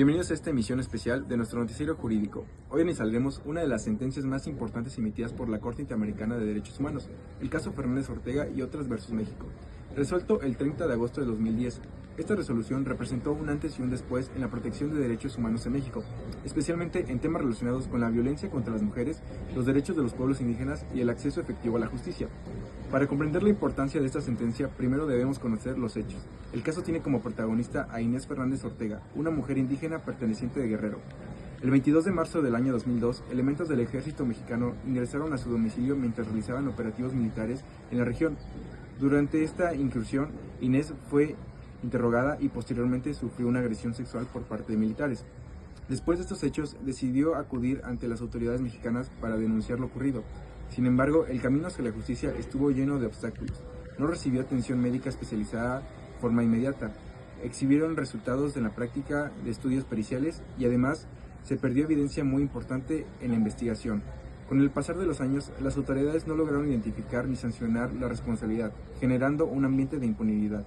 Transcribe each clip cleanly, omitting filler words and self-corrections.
Bienvenidos a esta emisión especial de nuestro noticiero jurídico. Hoy analizaremos una de las sentencias más importantes emitidas por la Corte Interamericana de Derechos Humanos, el caso Fernández Ortega y otras versus México, resuelto el 30 de agosto de 2010. Esta resolución representó un antes y un después en la protección de derechos humanos en México, especialmente en temas relacionados con la violencia contra las mujeres, los derechos de los pueblos indígenas y el acceso efectivo a la justicia. Para comprender la importancia de esta sentencia, primero debemos conocer los hechos. El caso tiene como protagonista a Inés Fernández Ortega, una mujer indígena perteneciente de Guerrero. El 22 de marzo del año 2002, elementos del ejército mexicano ingresaron a su domicilio mientras realizaban operativos militares en la región. Durante esta incursión, Inés fue interrogada y posteriormente sufrió una agresión sexual por parte de militares. Después de estos hechos, decidió acudir ante las autoridades mexicanas para denunciar lo ocurrido. Sin embargo, el camino hacia la justicia estuvo lleno de obstáculos. No recibió atención médica especializada de forma inmediata. Exhibieron resultados de la práctica de estudios periciales y además se perdió evidencia muy importante en la investigación. Con el pasar de los años, las autoridades no lograron identificar ni sancionar la responsabilidad, generando un ambiente de impunidad.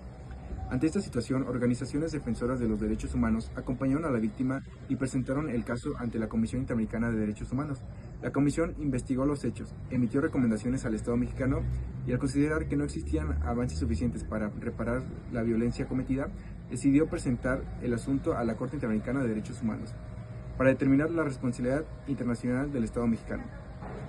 Ante esta situación, organizaciones defensoras de los derechos humanos acompañaron a la víctima y presentaron el caso ante la Comisión Interamericana de Derechos Humanos. La comisión investigó los hechos, emitió recomendaciones al Estado mexicano y al considerar que no existían avances suficientes para reparar la violencia cometida, decidió presentar el asunto a la Corte Interamericana de Derechos Humanos para determinar la responsabilidad internacional del Estado mexicano.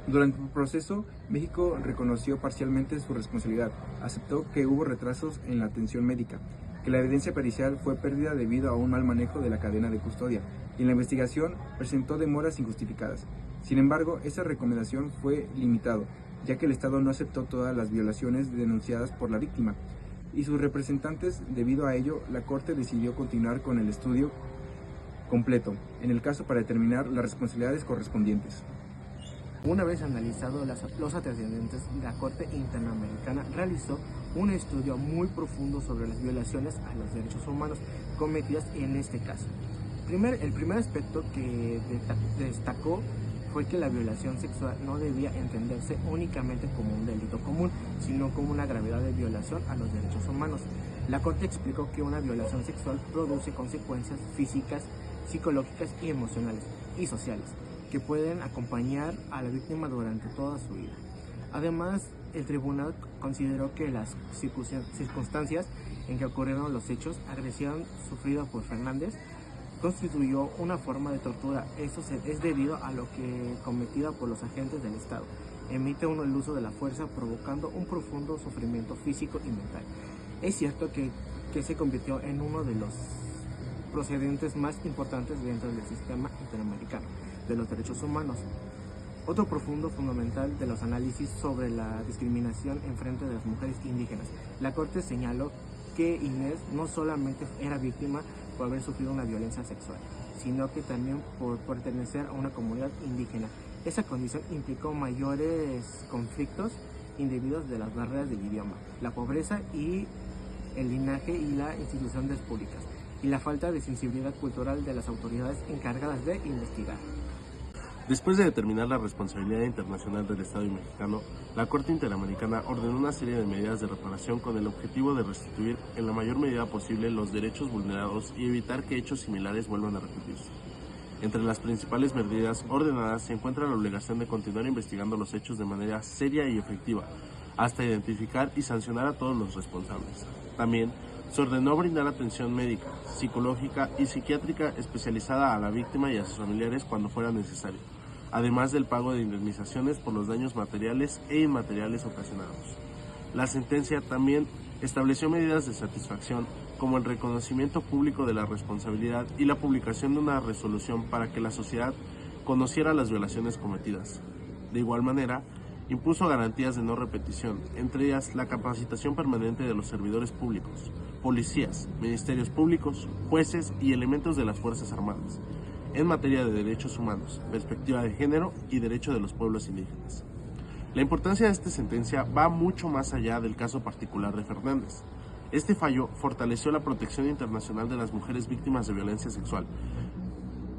Durante el proceso, México reconoció parcialmente su responsabilidad, aceptó que hubo retrasos en la atención médica, que la evidencia pericial fue perdida debido a un mal manejo de la cadena de custodia, y en la investigación presentó demoras injustificadas. Sin embargo, esa recomendación fue limitado, ya que el Estado no aceptó todas las violaciones denunciadas por la víctima, y sus representantes. Debido a ello, la Corte decidió continuar con el estudio completo en el caso para determinar las responsabilidades correspondientes. Una vez analizado los antecedentes, la Corte Interamericana realizó un estudio muy profundo sobre las violaciones a los derechos humanos cometidas en este caso. El primer aspecto que destacó fue que la violación sexual no debía entenderse únicamente como un delito común, sino como una gravedad de violación a los derechos humanos. La Corte explicó que una violación sexual produce consecuencias físicas, psicológicas y emocionales y sociales que pueden acompañar a la víctima durante toda su vida. Además, el tribunal consideró que las circunstancias en que ocurrieron los hechos, agresión sufrida por Fernández, constituyó una forma de tortura. Eso es debido a lo que cometida por los agentes del Estado. Emite uno el uso de la fuerza, provocando un profundo sufrimiento físico y mental. Es cierto que se convirtió en uno de los procedentes más importantes dentro del sistema interamericano de los derechos humanos. Otro profundo fundamental de los análisis sobre la discriminación en frente de las mujeres indígenas. La Corte señaló que Inés no solamente era víctima por haber sufrido una violencia sexual, sino que también por pertenecer a una comunidad indígena. Esa condición implicó mayores conflictos indebidos de las barreras del idioma, la pobreza y el linaje y la instituciones públicas, y la falta de sensibilidad cultural de las autoridades encargadas de investigar. Después de determinar la responsabilidad internacional del Estado mexicano, la Corte Interamericana ordenó una serie de medidas de reparación con el objetivo de restituir en la mayor medida posible los derechos vulnerados y evitar que hechos similares vuelvan a repetirse. Entre las principales medidas ordenadas se encuentra la obligación de continuar investigando los hechos de manera seria y efectiva, hasta identificar y sancionar a todos los responsables. También se ordenó brindar atención médica, psicológica y psiquiátrica especializada a la víctima y a sus familiares cuando fuera necesario, además del pago de indemnizaciones por los daños materiales e inmateriales ocasionados. La sentencia también estableció medidas de satisfacción como el reconocimiento público de la responsabilidad y la publicación de una resolución para que la sociedad conociera las violaciones cometidas. De igual manera, impuso garantías de no repetición, entre ellas la capacitación permanente de los servidores públicos, policías, ministerios públicos, jueces y elementos de las Fuerzas Armadas, en materia de derechos humanos, perspectiva de género y derecho de los pueblos indígenas. La importancia de esta sentencia va mucho más allá del caso particular de Fernández. Este fallo fortaleció la protección internacional de las mujeres víctimas de violencia sexual,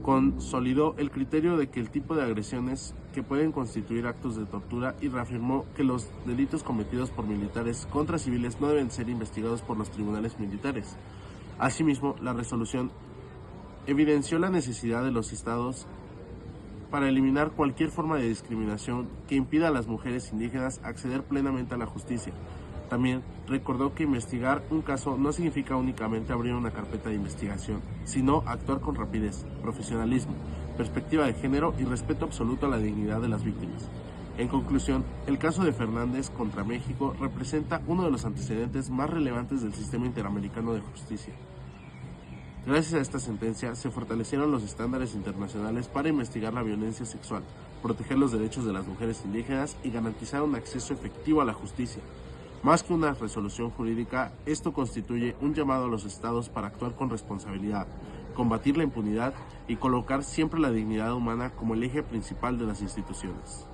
consolidó el criterio de que el tipo de agresiones que pueden constituir actos de tortura y reafirmó que los delitos cometidos por militares contra civiles no deben ser investigados por los tribunales militares. Asimismo, la resolución evidenció la necesidad de los estados para eliminar cualquier forma de discriminación que impida a las mujeres indígenas acceder plenamente a la justicia. También recordó que investigar un caso no significa únicamente abrir una carpeta de investigación, sino actuar con rapidez, profesionalismo, perspectiva de género y respeto absoluto a la dignidad de las víctimas. En conclusión, el caso de Fernández contra México representa uno de los antecedentes más relevantes del sistema interamericano de justicia. Gracias a esta sentencia, se fortalecieron los estándares internacionales para investigar la violencia sexual, proteger los derechos de las mujeres indígenas y garantizar un acceso efectivo a la justicia. Más que una resolución jurídica, esto constituye un llamado a los estados para actuar con responsabilidad, combatir la impunidad y colocar siempre la dignidad humana como el eje principal de las instituciones.